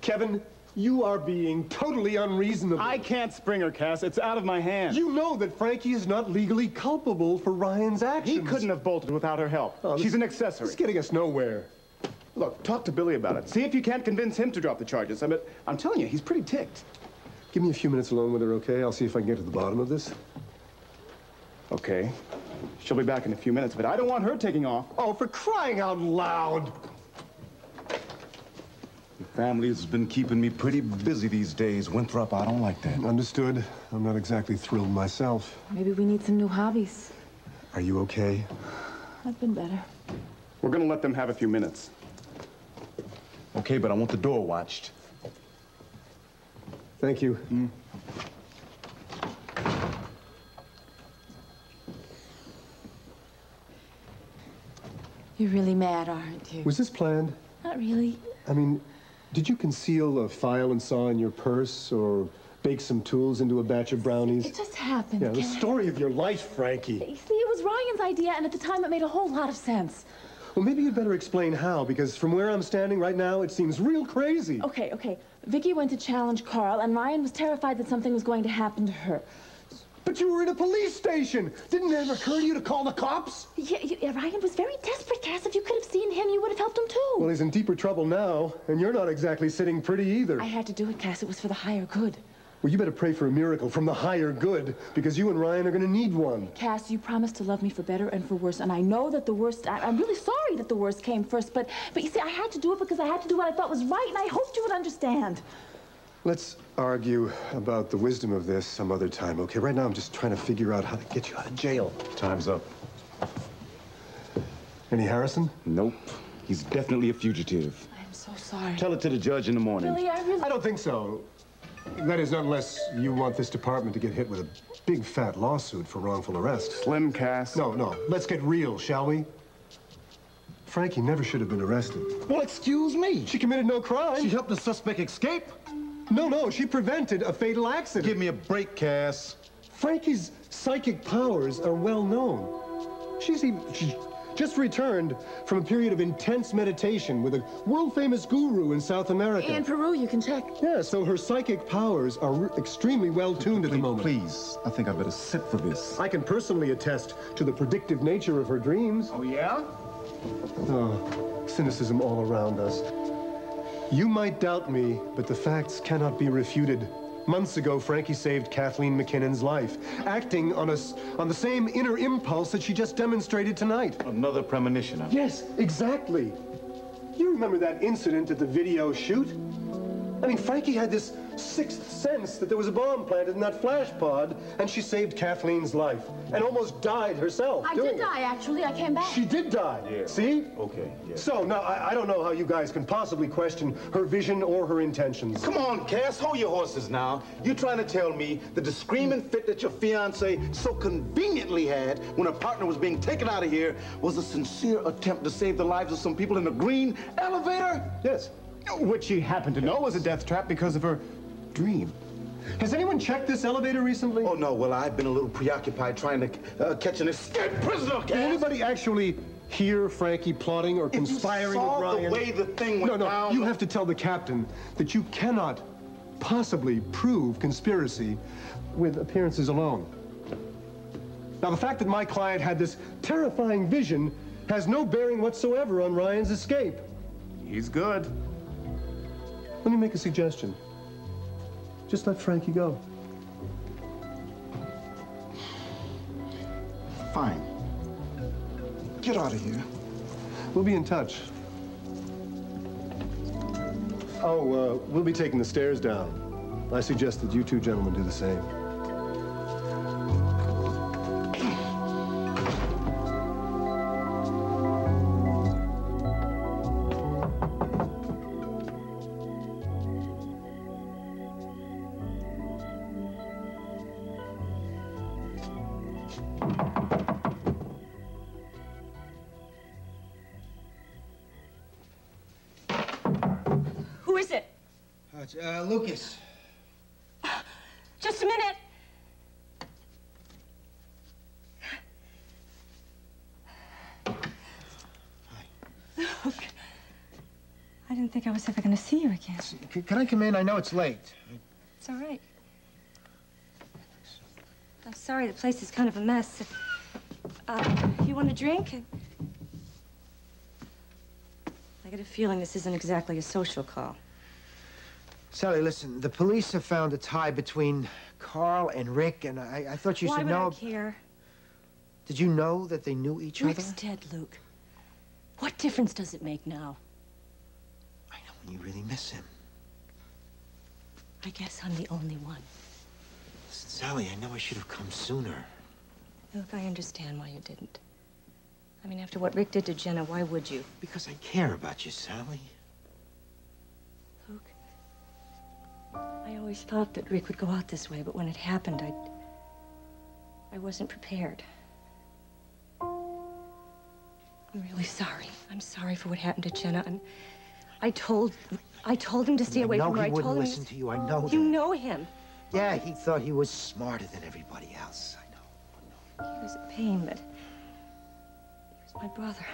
Kevin, you are being totally unreasonable. I can't spring her, Cass. It's out of my hands. You know that Frankie is not legally culpable for Ryan's actions. He couldn't have bolted without her help. She's an accessory. It's getting us nowhere. Look, talk to Billy about it. See if you can't convince him to drop the charges. I'm telling you, he's pretty ticked. Give me a few minutes alone with her, okay? I'll see if I can get to the bottom of this. Okay. She'll be back in a few minutes, but I don't want her taking off. Oh, for crying out loud! The family's been keeping me pretty busy these days. Winthrop, I don't like that. Understood. I'm not exactly thrilled myself. Maybe we need some new hobbies. Are you okay? I've been better. We're gonna let them have a few minutes. Okay, but I want the door watched. Thank you. You're really mad, aren't you? Was this planned? Not really. I mean, did you conceal a file and saw in your purse or bake some tools into a batch of brownies? It just happened. Yeah, the story of your life, Frankie. You see, it was Ryan's idea, and at the time it made a whole lot of sense. Well, maybe you'd better explain how, because from where I'm standing right now, it seems real crazy. Okay. Vicky went to challenge Carl, and Ryan was terrified that something was going to happen to her. But you were in a police station! Didn't it ever occur to you to call the cops? Yeah, Ryan was very desperate, Cass. If you could have seen him, you would have helped him too. Well, he's in deeper trouble now, and you're not exactly sitting pretty either. I had to do it, Cass. It was for the higher good. Well, you better pray for a miracle from the higher good, because you and Ryan are going to need one. Cass, you promised to love me for better and for worse, and I know that the worst... I'm really sorry that the worst came first, but you see, I had to do it because I had to do what I thought was right, and I hoped you would understand. Let's argue about the wisdom of this some other time, okay? Right now, I'm just trying to figure out how to get you out of jail. Time's up. Any Harrison? Nope. He's definitely a fugitive. I'm so sorry. Tell it to the judge in the morning. Really, I don't think so. That is, unless you want this department to get hit with a big fat lawsuit for wrongful arrest. Slim, Cass. No. Let's get real, shall we? Frankie never should have been arrested. Well, excuse me. She committed no crime. She helped the suspect escape. No, she prevented a fatal accident. Give me a break, Cass. Frankie's psychic powers are well known. She just returned from a period of intense meditation with a world-famous guru in South America. In Peru, you can check. Yeah, so her psychic powers are extremely well-tuned at the moment. Please, I think I better sit for this. I can personally attest to the predictive nature of her dreams. Oh, yeah? Oh, cynicism all around us. You might doubt me, but the facts cannot be refuted. Months ago, Frankie saved Kathleen McKinnon's life, acting on the same inner impulse that she just demonstrated tonight. Another premonition, huh? Yes, exactly. You remember that incident at the video shoot? I mean, Frankie had this sixth sense that there was a bomb planted in that flash pod, and she saved Kathleen's life, and almost died herself. I did die, actually. I came back. She did die. Yeah. See? Okay, yeah. So, now, I don't know how you guys can possibly question her vision or her intentions. Come on, Cass, hold your horses now. You're trying to tell me that the screaming fit that your fiancée so conveniently had when her partner was being taken out of here was a sincere attempt to save the lives of some people in a green elevator? Yes. Which she happened to know was a death trap because of her dream. Has anyone checked this elevator recently? Oh, no. Well, I've been a little preoccupied trying to catch an escaped prisoner, Cass. Did anybody actually hear Frankie plotting or conspiring with Ryan? The way the thing went down. You have to tell the captain that you cannot possibly prove conspiracy with appearances alone. Now, the fact that my client had this terrifying vision has no bearing whatsoever on Ryan's escape. He's good. Let me make a suggestion. Just let Frankie go. Fine. Get out of here. We'll be in touch. Oh, we'll be taking the stairs down. I suggest that you two gentlemen do the same. Lucas. Just a minute. Hi. Look, I didn't think think I was ever going to see you again. Can I come in? I know it's late. It's all right. I'm sorry, the place is kind of a mess. You want a drink? I get a feeling this isn't exactly a social call. Sally, listen, the police have found a tie between Carl and Rick, and I thought you should know... Why would I care? Did you know that they knew each other? Rick's dead, Luke. What difference does it make now? I know, when you really miss him. I guess I'm the only one. Listen, Sally, I know I should have come sooner. Look, I understand why you didn't. I mean, after what Rick did to Jenna, why would you? Because I care about you, Sally. Luke, I always thought that Rick would go out this way, but when it happened, I wasn't prepared. I'm really sorry. I'm sorry for what happened to Jenna. I told him to stay away from her. I know he wouldn't listen to you. I know that. You know him. Yeah, he thought he was smarter than everybody else. I know. He was a pain, but he was my brother.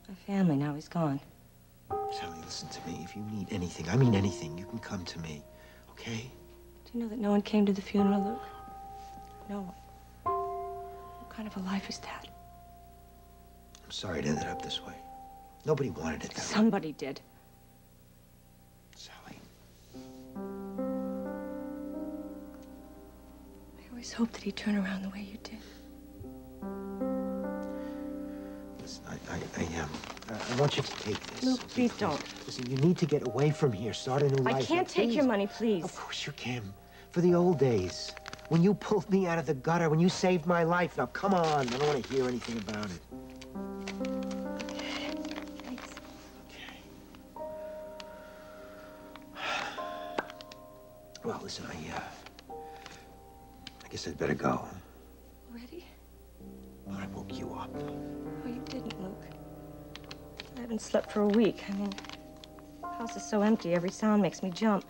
My family. Now he's gone. Sally, listen to me. If you need anything, I mean anything, you can come to me, okay? Do you know that no one came to the funeral, Luke? No one. What kind of a life is that? I'm sorry it ended up this way. Nobody wanted it that way. Somebody did. Sally. I always hoped that he'd turn around the way you did. Listen, I want you to take this. Luke, please don't. Listen, you need to get away from here, start a new life. I can't take your money, please. Of course you can. For the old days. When you pulled me out of the gutter, when you saved my life. Now, come on. I don't want to hear anything about it. Thanks. Okay. Well, listen, I guess I'd better go. Already? Well, I woke you up. Oh, you didn't, Luke. I haven't slept for a week. I mean, the house is so empty, every sound makes me jump.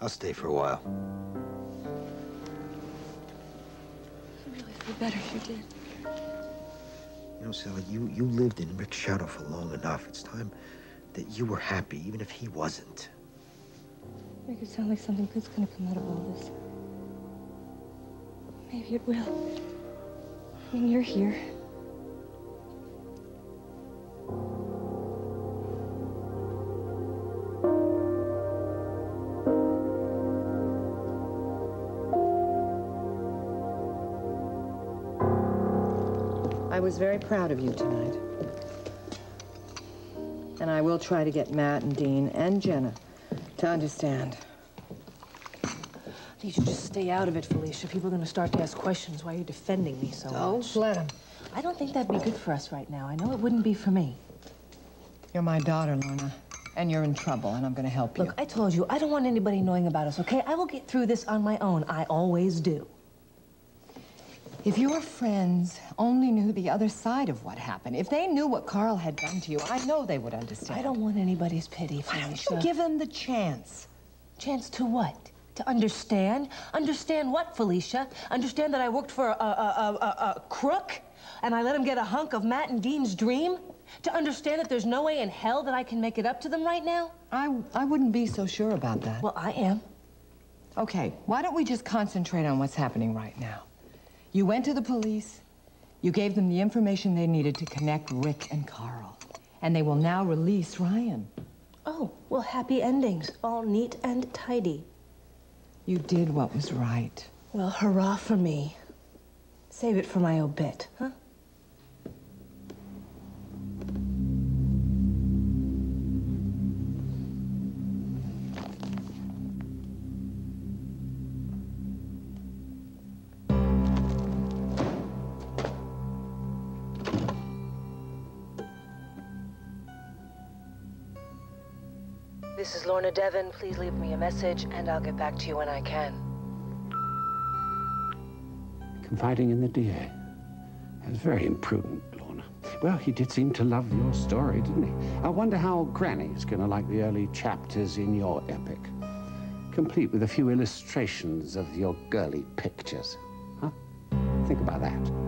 I'll stay for a while. I'd really feel better if you did. You know, Sally, you lived in Rick's shadow for long enough. It's time that you were happy, even if he wasn't. Make it sound like something good's gonna come out of all this. Maybe it will. I mean, you're here. I was very proud of you tonight. And I will try to get Matt and Dean and Jenna to understand. You should just stay out of it, Felicia. People are going to start to ask questions why you're defending me so much. Don't let them. I don't think that'd be good for us right now. I know it wouldn't be for me. You're my daughter, Lorna. And you're in trouble, and I'm going to help you. Look, I told you, I don't want anybody knowing about us, okay? I will get through this on my own. I always do. If your friends only knew the other side of what happened, if they knew what Carl had done to you, I know they would understand. I don't want anybody's pity, Felicia. Why don't you give them the chance? Chance to what? To understand? Understand what, Felicia? Understand that I worked for a crook and I let him get a hunk of Matt and Dean's dream? To understand that there's no way in hell that I can make it up to them right now? I wouldn't be so sure about that. Well, I am. Okay, why don't we just concentrate on what's happening right now? You went to the police. You gave them the information they needed to connect Rick and Carl. And they will now release Ryan. Oh, well, happy endings. All neat and tidy. You did what was right. Well, hurrah for me. Save it for my obit, huh? This is Lorna Devon. Please leave me a message, and I'll get back to you when I can. Confiding in the DA. That was very imprudent, Lorna. Well, he did seem to love your story, didn't he? I wonder how Granny's gonna like the early chapters in your epic. Complete with a few illustrations of your girly pictures. Huh? Think about that.